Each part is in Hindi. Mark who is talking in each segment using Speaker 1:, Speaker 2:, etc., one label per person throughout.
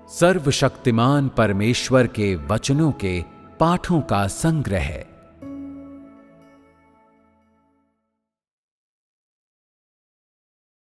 Speaker 1: सर्वशक्तिमान परमेश्वर के वचनों के पाठों का संग्रह।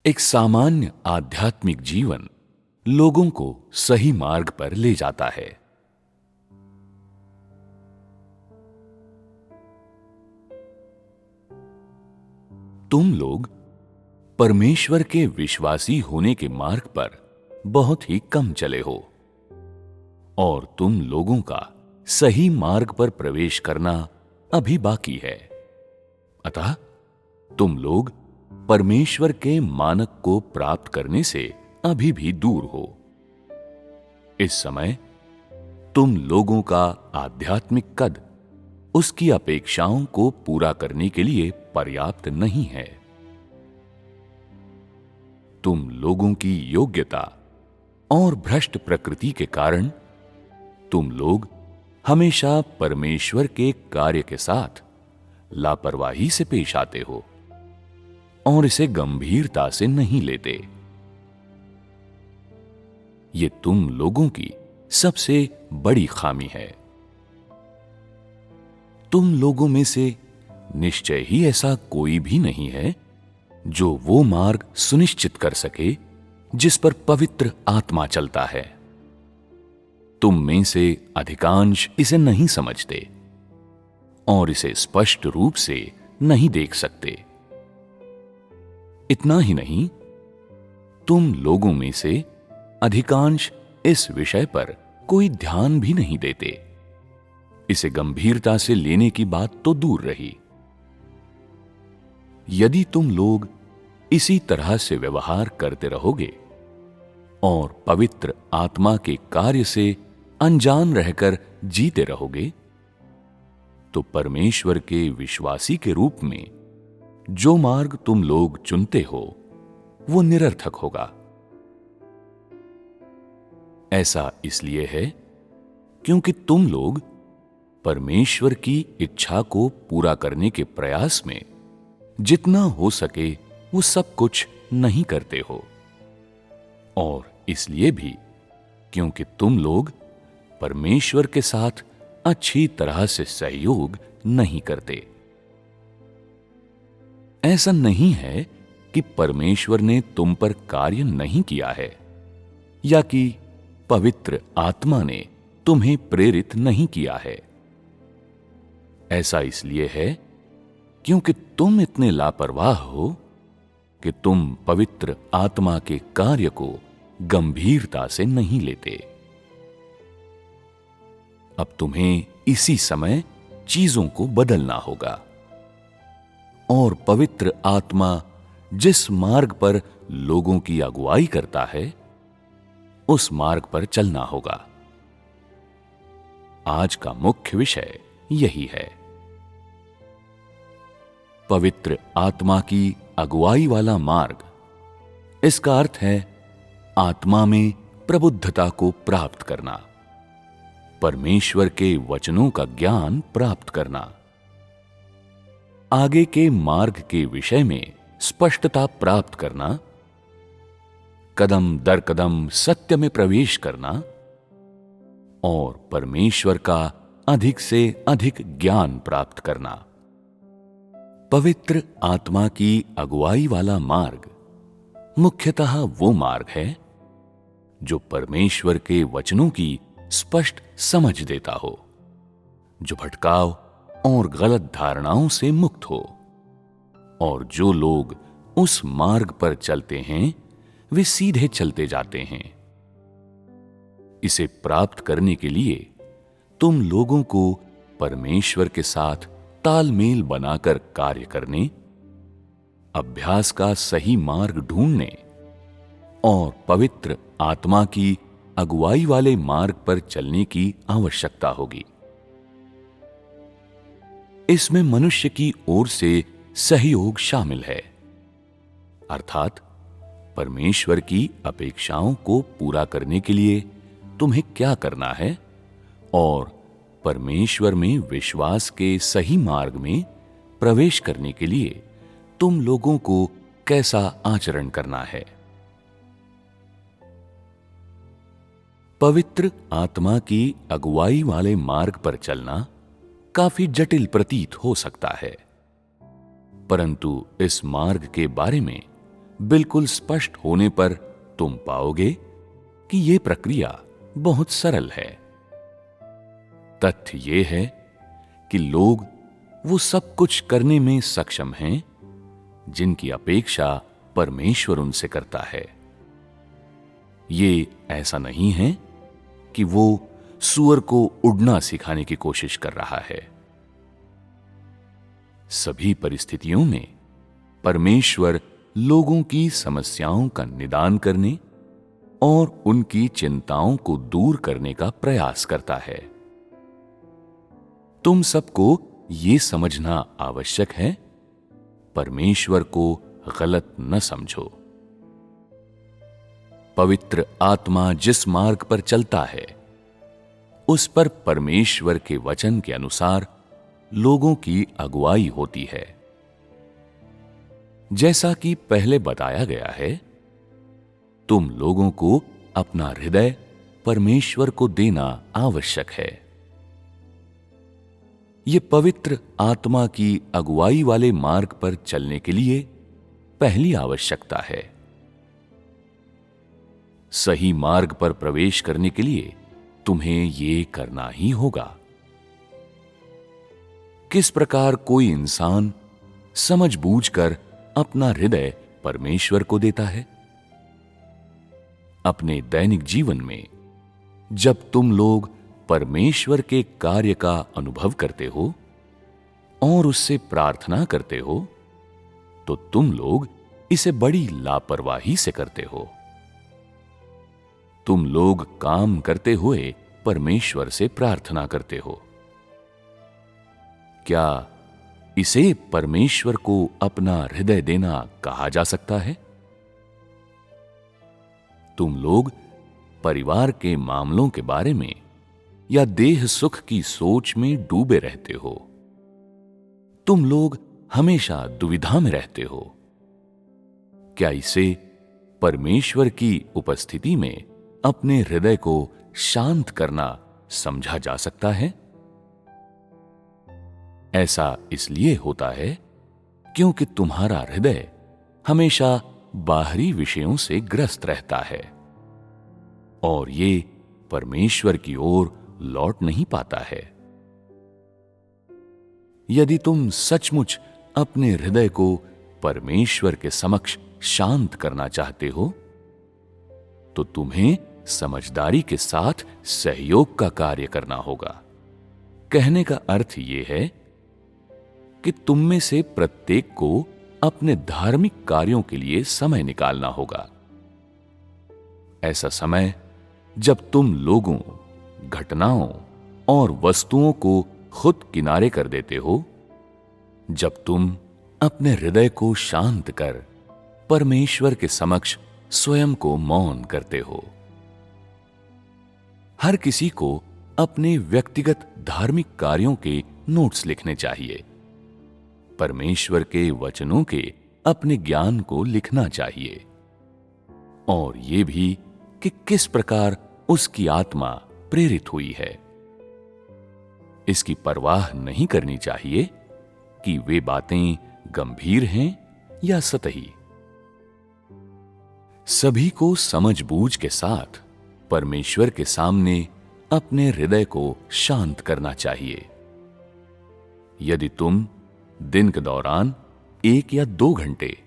Speaker 2: एक सामान्य आध्यात्मिक जीवन लोगों को सही मार्ग पर ले जाता है। तुम लोग परमेश्वर के विश्वासी होने के मार्ग पर बहुत ही कम चले हो और तुम लोगों का सही मार्ग पर प्रवेश करना अभी बाकी है। अतः तुम लोग परमेश्वर के मानक को प्राप्त करने से अभी भी दूर हो। इस समय तुम लोगों का आध्यात्मिक कद उसकी अपेक्षाओं को पूरा करने के लिए पर्याप्त नहीं है। तुम लोगों की योग्यता और भ्रष्ट प्रकृति के कारण तुम लोग हमेशा परमेश्वर के कार्य के साथ लापरवाही से पेश आते हो और इसे गंभीरता से नहीं लेते। ये तुम लोगों की सबसे बड़ी खामी है। तुम लोगों में से निश्चय ही ऐसा कोई भी नहीं है जो वो मार्ग सुनिश्चित कर सके जिस पर पवित्र आत्मा चलता है। तुम में से अधिकांश इसे नहीं समझते और इसे स्पष्ट रूप से नहीं देख सकते। इतना ही नहीं, तुम लोगों में से अधिकांश इस विषय पर कोई ध्यान भी नहीं देते। इसे गंभीरता से लेने की बात तो दूर रही। यदि तुम लोग इसी तरह से व्यवहार करते रहोगे और पवित्र आत्मा के कार्य से अनजान रहकर जीते रहोगे, तो परमेश्वर के विश्वासी के रूप में जो मार्ग तुम लोग चुनते हो वो निरर्थक होगा। ऐसा इसलिए है क्योंकि तुम लोग परमेश्वर की इच्छा को पूरा करने के प्रयास में जितना हो सके वो सब कुछ नहीं करते हो, और इसलिए भी क्योंकि तुम लोग परमेश्वर के साथ अच्छी तरह से सहयोग नहीं करते। ऐसा नहीं है कि परमेश्वर ने तुम पर कार्य नहीं किया है या कि पवित्र आत्मा ने तुम्हें प्रेरित नहीं किया है। ऐसा इसलिए है क्योंकि तुम इतने लापरवाह हो कि तुम पवित्र आत्मा के कार्य को गंभीरता से नहीं लेते। अब तुम्हें इसी समय चीजों को बदलना होगा और पवित्र आत्मा जिस मार्ग पर लोगों की अगुवाई करता है उस मार्ग पर चलना होगा। आज का मुख्य विषय यही है। पवित्र आत्मा की अगुवाई वाला मार्ग, इसका अर्थ है आत्मा में प्रबुद्धता को प्राप्त करना, परमेश्वर के वचनों का ज्ञान प्राप्त करना, आगे के मार्ग के विषय में स्पष्टता प्राप्त करना, कदम दर कदम सत्य में प्रवेश करना और परमेश्वर का अधिक से अधिक ज्ञान प्राप्त करना। पवित्र आत्मा की अगुवाई वाला मार्ग मुख्यतः वो मार्ग है जो परमेश्वर के वचनों की स्पष्ट समझ देता हो, जो भटकाव और गलत धारणाओं से मुक्त हो, और जो लोग उस मार्ग पर चलते हैं वे सीधे चलते जाते हैं। इसे प्राप्त करने के लिए तुम लोगों को परमेश्वर के साथ तालमेल बनाकर कार्य करने, अभ्यास का सही मार्ग ढूंढने और पवित्र आत्मा की अगुवाई वाले मार्ग पर चलने की आवश्यकता होगी। इसमें मनुष्य की ओर से सहयोग शामिल है, अर्थात परमेश्वर की अपेक्षाओं को पूरा करने के लिए तुम्हें क्या करना है और परमेश्वर में विश्वास के सही मार्ग में प्रवेश करने के लिए तुम लोगों को कैसा आचरण करना है। पवित्र आत्मा की अगुवाई वाले मार्ग पर चलना काफी जटिल प्रतीत हो सकता है, परंतु इस मार्ग के बारे में बिल्कुल स्पष्ट होने पर तुम पाओगे कि यह प्रक्रिया बहुत सरल है। तथ्य यह है कि लोग वो सब कुछ करने में सक्षम हैं जिनकी अपेक्षा परमेश्वर उनसे करता है। ये ऐसा नहीं है कि वो सूअर को उड़ना सिखाने की कोशिश कर रहा है। सभी परिस्थितियों में परमेश्वर लोगों की समस्याओं का निदान करने और उनकी चिंताओं को दूर करने का प्रयास करता है। तुम सबको यह समझना आवश्यक है, परमेश्वर को गलत न समझो। पवित्र आत्मा जिस मार्ग पर चलता है, उस पर परमेश्वर के वचन के अनुसार लोगों की अगुवाई होती है। जैसा कि पहले बताया गया है, तुम लोगों को अपना हृदय परमेश्वर को देना आवश्यक है। यह पवित्र आत्मा की अगुवाई वाले मार्ग पर चलने के लिए पहली आवश्यकता है। सही मार्ग पर प्रवेश करने के लिए तुम्हें यह करना ही होगा। किस प्रकार कोई इंसान समझबूझकर अपना हृदय परमेश्वर को देता है? अपने दैनिक जीवन में जब तुम लोग परमेश्वर के कार्य का अनुभव करते हो और उससे प्रार्थना करते हो, तो तुम लोग इसे बड़ी लापरवाही से करते हो। तुम लोग काम करते हुए परमेश्वर से प्रार्थना करते हो। क्या इसे परमेश्वर को अपना हृदय देना कहा जा सकता है? तुम लोग परिवार के मामलों के बारे में या देह सुख की सोच में डूबे रहते हो। तुम लोग हमेशा दुविधा में रहते हो। क्या इसे परमेश्वर की उपस्थिति में अपने हृदय को शांत करना समझा जा सकता है? ऐसा इसलिए होता है क्योंकि तुम्हारा हृदय हमेशा बाहरी विषयों से ग्रस्त रहता है और ये परमेश्वर की ओर लौट नहीं पाता है। यदि तुम सचमुच अपने हृदय को परमेश्वर के समक्ष शांत करना चाहते हो, तो तुम्हें समझदारी के साथ सहयोग का कार्य करना होगा। कहने का अर्थ यह है कि तुम में से प्रत्येक को अपने धार्मिक कार्यों के लिए समय निकालना होगा। ऐसा समय जब तुम लोगों, घटनाओं और वस्तुओं को खुद किनारे कर देते हो, जब तुम अपने हृदय को शांत कर परमेश्वर के समक्ष स्वयं को मौन करते हो। हर किसी को अपने व्यक्तिगत धार्मिक कार्यों के नोट्स लिखने चाहिए। परमेश्वर के वचनों के अपने ज्ञान को लिखना चाहिए और यह भी कि किस प्रकार उसकी आत्मा प्रेरित हुई है। इसकी परवाह नहीं करनी चाहिए कि वे बातें गंभीर हैं या सतही। सभी को समझबूझ के साथ परमेश्वर के सामने अपने हृदय को शांत करना चाहिए। यदि तुम दिन के दौरान 1 या 2 घंटे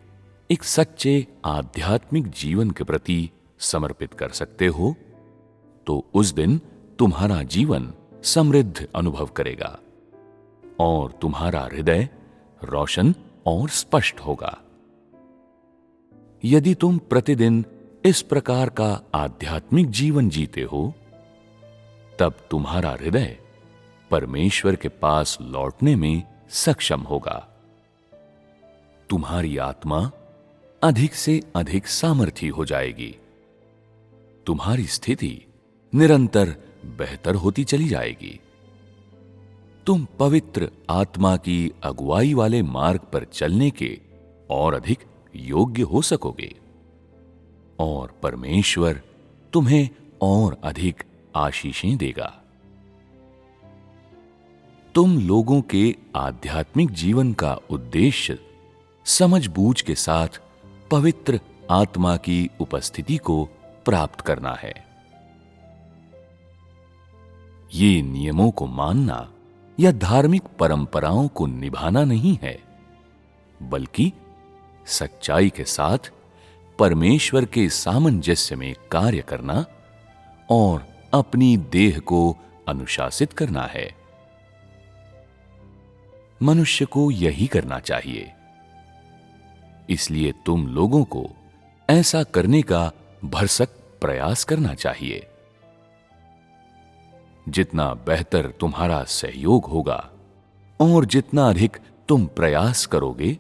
Speaker 2: एक सच्चे आध्यात्मिक जीवन के प्रति समर्पित कर सकते हो, तो उस दिन तुम्हारा जीवन समृद्ध अनुभव करेगा और तुम्हारा हृदय रोशन और स्पष्ट होगा। यदि तुम प्रतिदिन इस प्रकार का आध्यात्मिक जीवन जीते हो, तब तुम्हारा हृदय परमेश्वर के पास लौटने में सक्षम होगा। तुम्हारी आत्मा अधिक से अधिक सामर्थी हो जाएगी। तुम्हारी स्थिति निरंतर बेहतर होती चली जाएगी। तुम पवित्र आत्मा की अगुवाई वाले मार्ग पर चलने के और अधिक योग्य हो सकोगे और परमेश्वर तुम्हें और अधिक आशीषें देगा। तुम लोगों के आध्यात्मिक जीवन का उद्देश्य समझबूझ के साथ पवित्र आत्मा की उपस्थिति को प्राप्त करना है। ये नियमों को मानना या धार्मिक परंपराओं को निभाना नहीं है, बल्कि सच्चाई के साथ परमेश्वर के सामंजस्य में कार्य करना और अपनी देह को अनुशासित करना है। मनुष्य को यही करना चाहिए। इसलिए तुम लोगों को ऐसा करने का भरसक प्रयास करना चाहिए। जितना बेहतर तुम्हारा सहयोग होगा और जितना अधिक तुम प्रयास करोगे,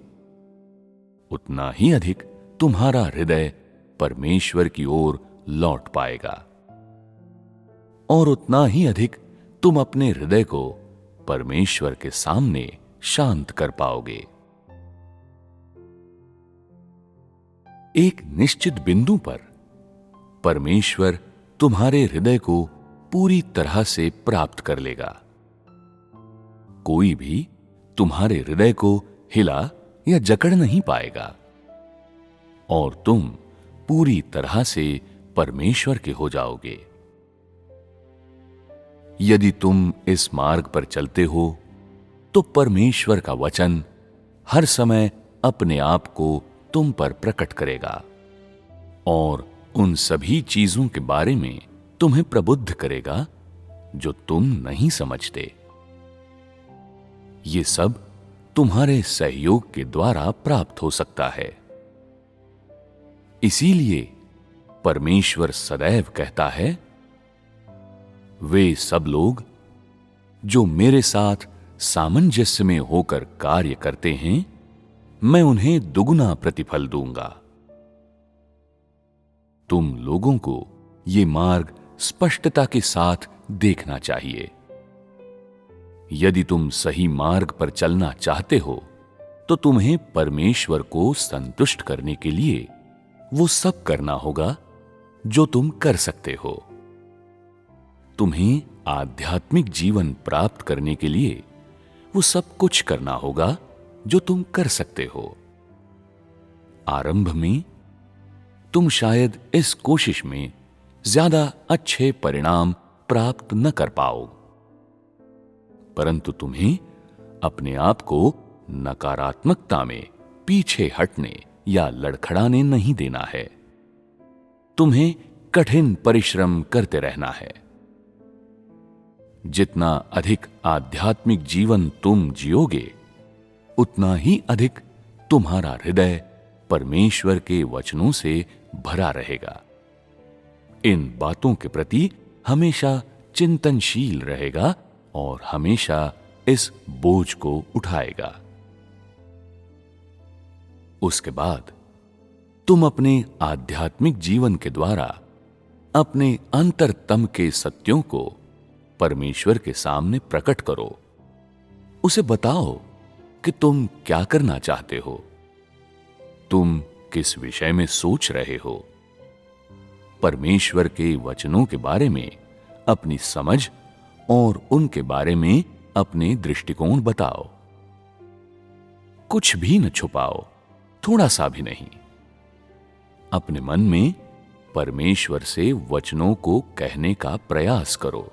Speaker 2: उतना ही अधिक तुम्हारा हृदय परमेश्वर की ओर लौट पाएगा और उतना ही अधिक तुम अपने हृदय को परमेश्वर के सामने शांत कर पाओगे। एक निश्चित बिंदु पर परमेश्वर तुम्हारे हृदय को पूरी तरह से प्राप्त कर लेगा। कोई भी तुम्हारे हृदय को हिला या जकड़ नहीं पाएगा और तुम पूरी तरह से परमेश्वर के हो जाओगे। यदि तुम इस मार्ग पर चलते हो तो परमेश्वर का वचन हर समय अपने आप को तुम पर प्रकट करेगा और उन सभी चीजों के बारे में तुम्हें प्रबुद्ध करेगा जो तुम नहीं समझते। ये सब तुम्हारे सहयोग के द्वारा प्राप्त हो सकता है। इसीलिए परमेश्वर सदैव कहता है, वे सब लोग जो मेरे साथ सामंजस्य में होकर कार्य करते हैं, मैं उन्हें दुगुना प्रतिफल दूंगा। तुम लोगों को ये मार्ग स्पष्टता के साथ देखना चाहिए। यदि तुम सही मार्ग पर चलना चाहते हो तो तुम्हें परमेश्वर को संतुष्ट करने के लिए वो सब करना होगा जो तुम कर सकते हो। तुम्हें आध्यात्मिक जीवन प्राप्त करने के लिए वो सब कुछ करना होगा जो तुम कर सकते हो। आरंभ में तुम शायद इस कोशिश में ज्यादा अच्छे परिणाम प्राप्त न कर पाओ, परंतु तुम्हें अपने आप को नकारात्मकता में पीछे हटने या लड़खड़ाने नहीं देना है। तुम्हें कठिन परिश्रम करते रहना है। जितना अधिक आध्यात्मिक जीवन तुम जियोगे, उतना ही अधिक तुम्हारा हृदय परमेश्वर के वचनों से भरा रहेगा। इन बातों के प्रति हमेशा चिंतनशील रहेगा और हमेशा इस बोझ को उठाएगा। उसके बाद तुम अपने आध्यात्मिक जीवन के द्वारा अपने अंतरतम के सत्यों को परमेश्वर के सामने प्रकट करो। उसे बताओ कि तुम क्या करना चाहते हो, तुम किस विषय में सोच रहे हो। परमेश्वर के वचनों के बारे में अपनी समझ और उनके बारे में अपने दृष्टिकोण बताओ। कुछ भी न छुपाओ, थोड़ा सा भी नहीं। अपने मन में परमेश्वर से वचनों को कहने का प्रयास करो।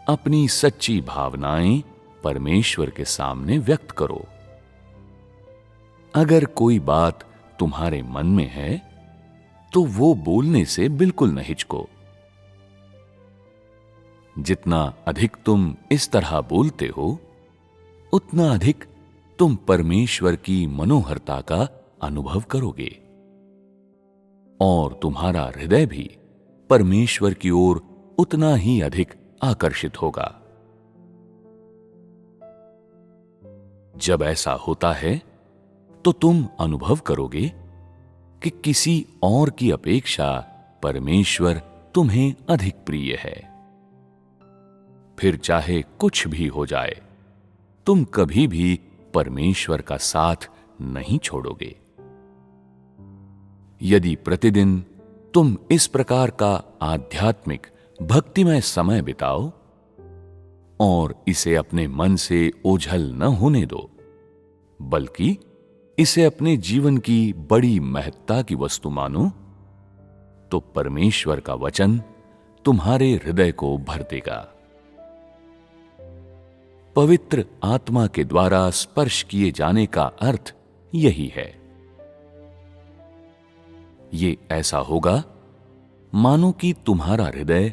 Speaker 2: अपनी सच्ची भावनाएं परमेश्वर के सामने व्यक्त करो। अगर कोई बात तुम्हारे मन में है तो वो बोलने से बिल्कुल न हिचको। जितना अधिक तुम इस तरह बोलते हो, उतना अधिक तुम परमेश्वर की मनोहरता का अनुभव करोगे और तुम्हारा हृदय भी परमेश्वर की ओर उतना ही अधिक आकर्षित होगा। जब ऐसा होता है तो तुम अनुभव करोगे कि किसी और की अपेक्षा परमेश्वर तुम्हें अधिक प्रिय है। फिर चाहे कुछ भी हो जाए, तुम कभी भी परमेश्वर का साथ नहीं छोड़ोगे। यदि प्रतिदिन तुम इस प्रकार का आध्यात्मिक भक्तिमय समय बिताओ और इसे अपने मन से ओझल न होने दो, बल्कि इसे अपने जीवन की बड़ी महत्ता की वस्तु मानो, तो परमेश्वर का वचन तुम्हारे हृदय को भर देगा। पवित्र आत्मा के द्वारा स्पर्श किए जाने का अर्थ यही है। ये ऐसा होगा मानो कि तुम्हारा हृदय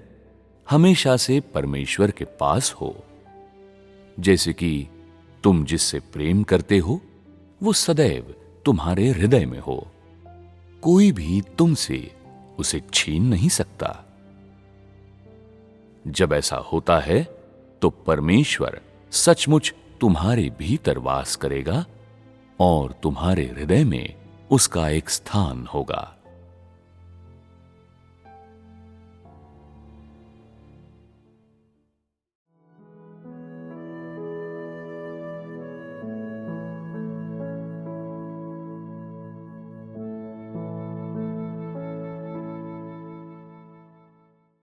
Speaker 2: हमेशा से परमेश्वर के पास हो, जैसे कि तुम जिससे प्रेम करते हो वो सदैव तुम्हारे हृदय में हो। कोई भी तुमसे उसे छीन नहीं सकता। जब ऐसा होता है तो परमेश्वर सचमुच तुम्हारे भीतर वास करेगा और तुम्हारे हृदय में उसका एक स्थान होगा।